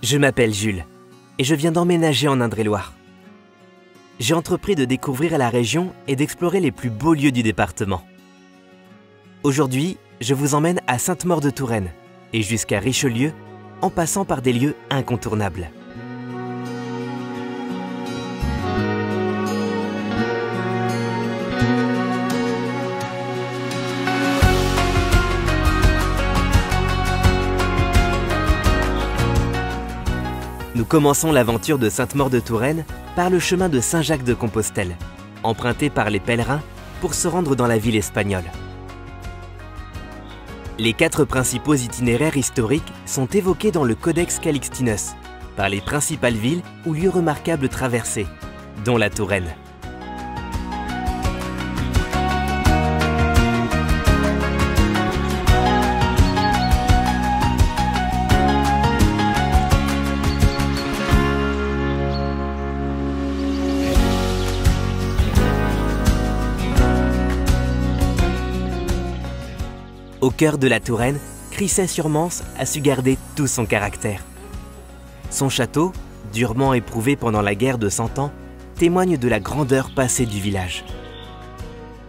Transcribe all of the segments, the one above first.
Je m'appelle Jules et je viens d'emménager en Indre-et-Loire. J'ai entrepris de découvrir la région et d'explorer les plus beaux lieux du département. Aujourd'hui, je vous emmène à Sainte-Maure-de-Touraine et jusqu'à Richelieu, en passant par des lieux incontournables. Nous commençons l'aventure de Sainte-Maure-de-Touraine par le chemin de Saint-Jacques-de-Compostelle, emprunté par les pèlerins pour se rendre dans la ville espagnole. Les 4 principaux itinéraires historiques sont évoqués dans le Codex Calixtinus, par les principales villes ou lieux remarquables traversés, dont la Touraine. Au cœur de la Touraine, Crissey-sur-Mance a su garder tout son caractère. Son château, durement éprouvé pendant la guerre de 100 ans, témoigne de la grandeur passée du village.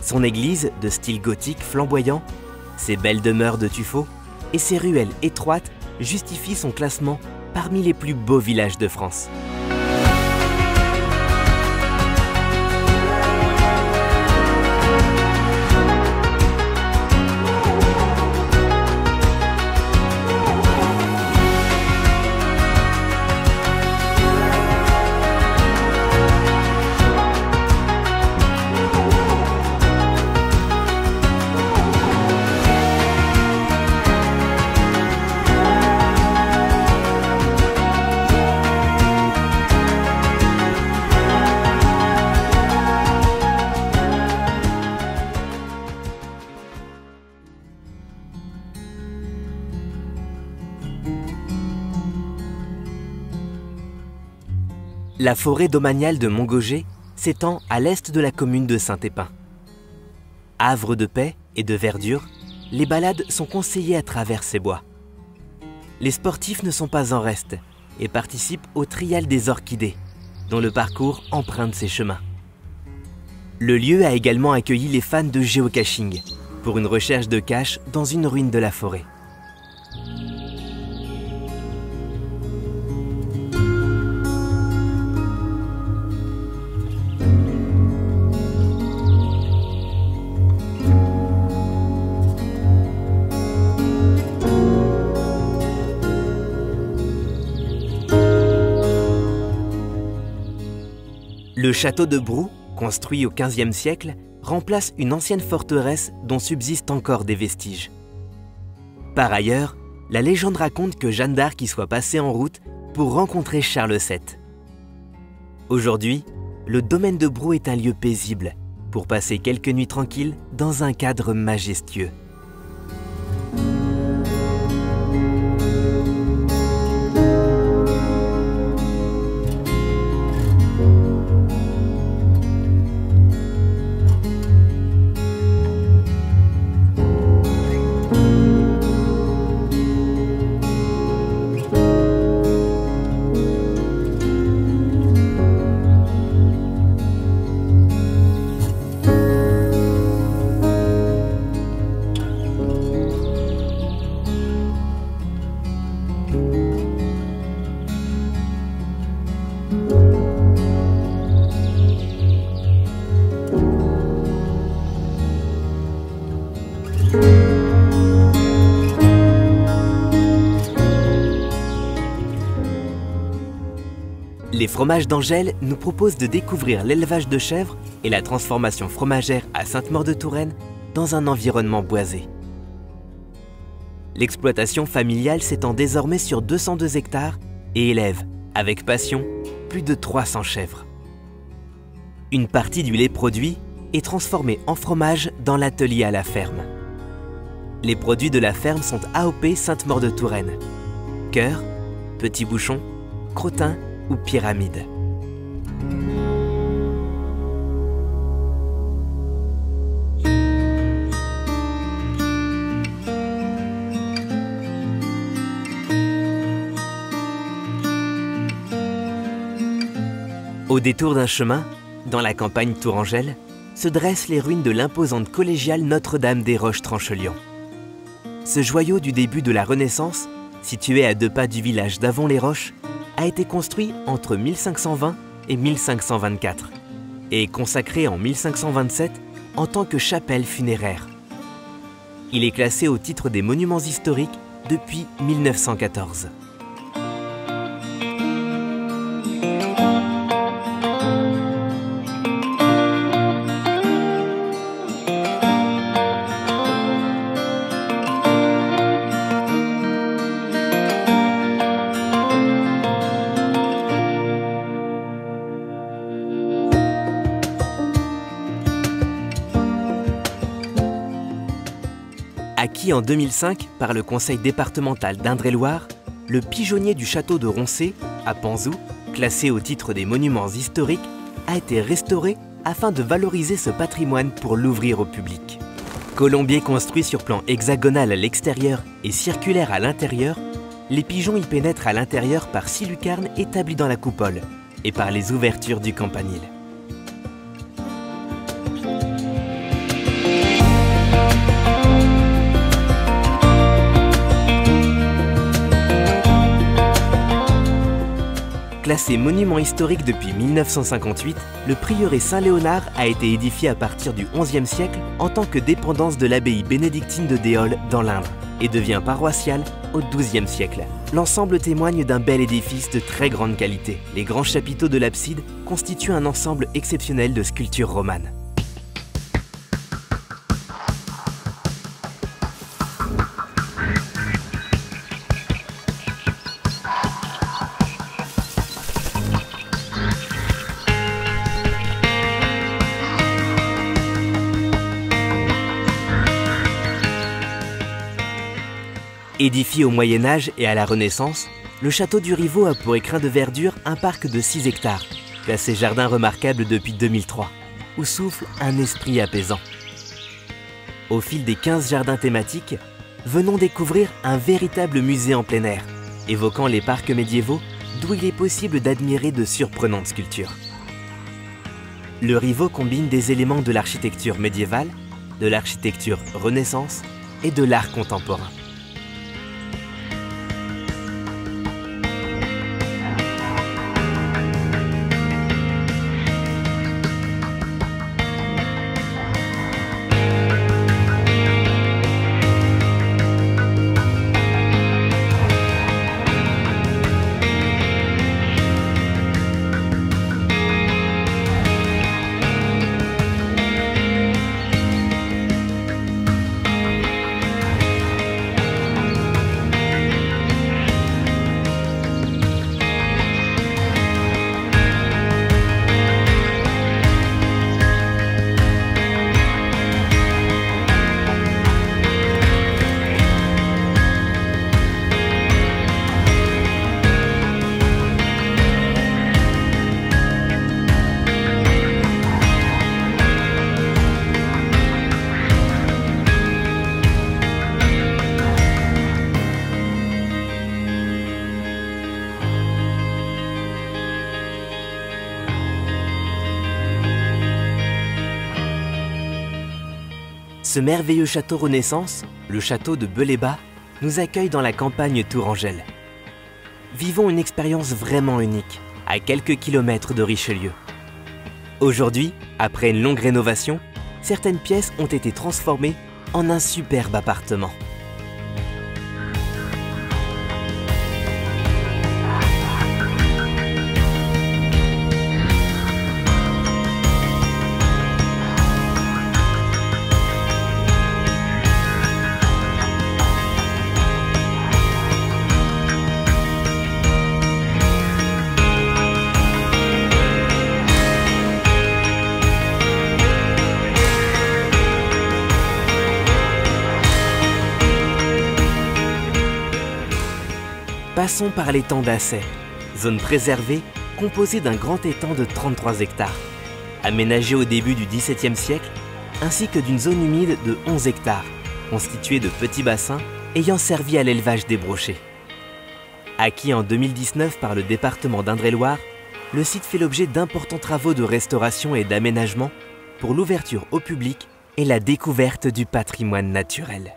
Son église, de style gothique flamboyant, ses belles demeures de tuffeau et ses ruelles étroites justifient son classement parmi les plus beaux villages de France. La forêt domaniale de Montgauger s'étend à l'est de la commune de Saint-Épin. Havre de paix et de verdure, les balades sont conseillées à travers ces bois. Les sportifs ne sont pas en reste et participent au Trial des Orchidées, dont le parcours emprunte ses chemins. Le lieu a également accueilli les fans de géocaching pour une recherche de cache dans une ruine de la forêt. Le château de Brou, construit au XVe siècle, remplace une ancienne forteresse dont subsistent encore des vestiges. Par ailleurs, la légende raconte que Jeanne d'Arc y soit passée en route pour rencontrer Charles VII. Aujourd'hui, le domaine de Brou est un lieu paisible pour passer quelques nuits tranquilles dans un cadre majestueux. Les fromages d'Angèle nous proposent de découvrir l'élevage de chèvres et la transformation fromagère à Sainte-Maure-de-Touraine dans un environnement boisé. L'exploitation familiale s'étend désormais sur 202 hectares et élève, avec passion, plus de 300 chèvres. Une partie du lait produit est transformée en fromage dans l'atelier à la ferme. Les produits de la ferme sont AOP Sainte-Maure-de-Touraine, cœur, petit bouchon, crottin ou pyramide. Au détour d'un chemin, dans la campagne tourangelle, se dressent les ruines de l'imposante collégiale Notre-Dame des Roches-Tranchelion. Ce joyau du début de la Renaissance, situé à 2 pas du village d'Avon-les-Roches, a été construit entre 1520 et 1524 et consacré en 1527 en tant que chapelle funéraire. Il est classé au titre des monuments historiques depuis 1914. Acquis en 2005 par le conseil départemental d'Indre-et-Loire, le pigeonnier du château de Roncé, à Panzou, classé au titre des monuments historiques, a été restauré afin de valoriser ce patrimoine pour l'ouvrir au public. Colombier construit sur plan hexagonal à l'extérieur et circulaire à l'intérieur, les pigeons y pénètrent à l'intérieur par 6 lucarnes établies dans la coupole et par les ouvertures du campanile. Classé monument historique depuis 1958, le prieuré Saint-Léonard a été édifié à partir du XIe siècle en tant que dépendance de l'abbaye bénédictine de Déols dans l'Indre et devient paroissial au XIIe siècle. L'ensemble témoigne d'un bel édifice de très grande qualité. Les grands chapiteaux de l'abside constituent un ensemble exceptionnel de sculptures romanes. Édifié au Moyen-Âge et à la Renaissance, le château du Rivaux a pour écrin de verdure un parc de 6 hectares, classé jardin remarquable depuis 2003, où souffle un esprit apaisant. Au fil des 15 jardins thématiques, venons découvrir un véritable musée en plein air, évoquant les parcs médiévaux d'où il est possible d'admirer de surprenantes sculptures. Le Rivaux combine des éléments de l'architecture médiévale, de l'architecture Renaissance et de l'art contemporain. Ce merveilleux château Renaissance, le château de Belais-Bas, nous accueille dans la campagne tourangelle. Vivons une expérience vraiment unique, à quelques kilomètres de Richelieu. Aujourd'hui, après une longue rénovation, certaines pièces ont été transformées en un superbe appartement. Passons par l'étang d'Assay, zone préservée composée d'un grand étang de 33 hectares, aménagé au début du XVIIe siècle, ainsi que d'une zone humide de 11 hectares, constituée de petits bassins ayant servi à l'élevage des brochets. Acquis en 2019 par le département d'Indre-et-Loire, le site fait l'objet d'importants travaux de restauration et d'aménagement pour l'ouverture au public et la découverte du patrimoine naturel.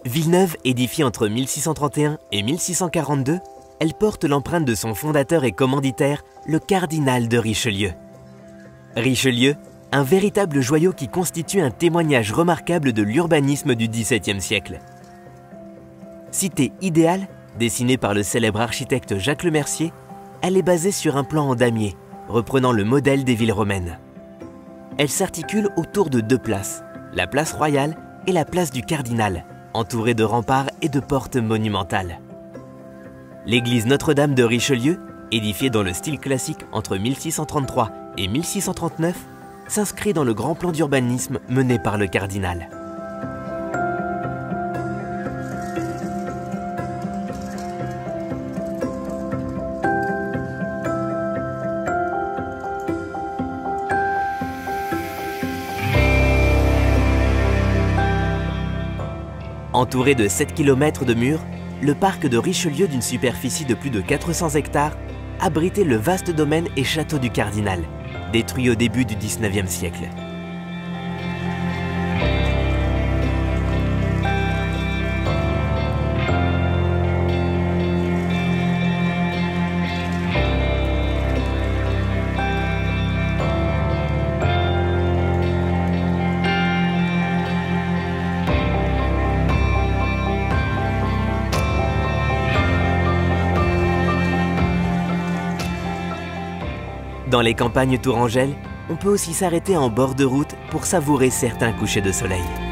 Villeneuve, édifiée entre 1631 et 1642, elle porte l'empreinte de son fondateur et commanditaire, le cardinal de Richelieu. Richelieu, un véritable joyau qui constitue un témoignage remarquable de l'urbanisme du XVIIe siècle. Cité idéale, dessinée par le célèbre architecte Jacques Lemercier, elle est basée sur un plan en damier, reprenant le modèle des villes romaines. Elle s'articule autour de deux places, la place Royale et la place du Cardinal, entourée de remparts et de portes monumentales. L'église Notre-Dame de Richelieu, édifiée dans le style classique entre 1633 et 1639, s'inscrit dans le grand plan d'urbanisme mené par le cardinal. Entouré de 7 km de murs, le parc de Richelieu d'une superficie de plus de 400 hectares abritait le vaste domaine et château du Cardinal, détruit au début du XIXe siècle. Dans les campagnes tourangelles, on peut aussi s'arrêter en bord de route pour savourer certains couchers de soleil.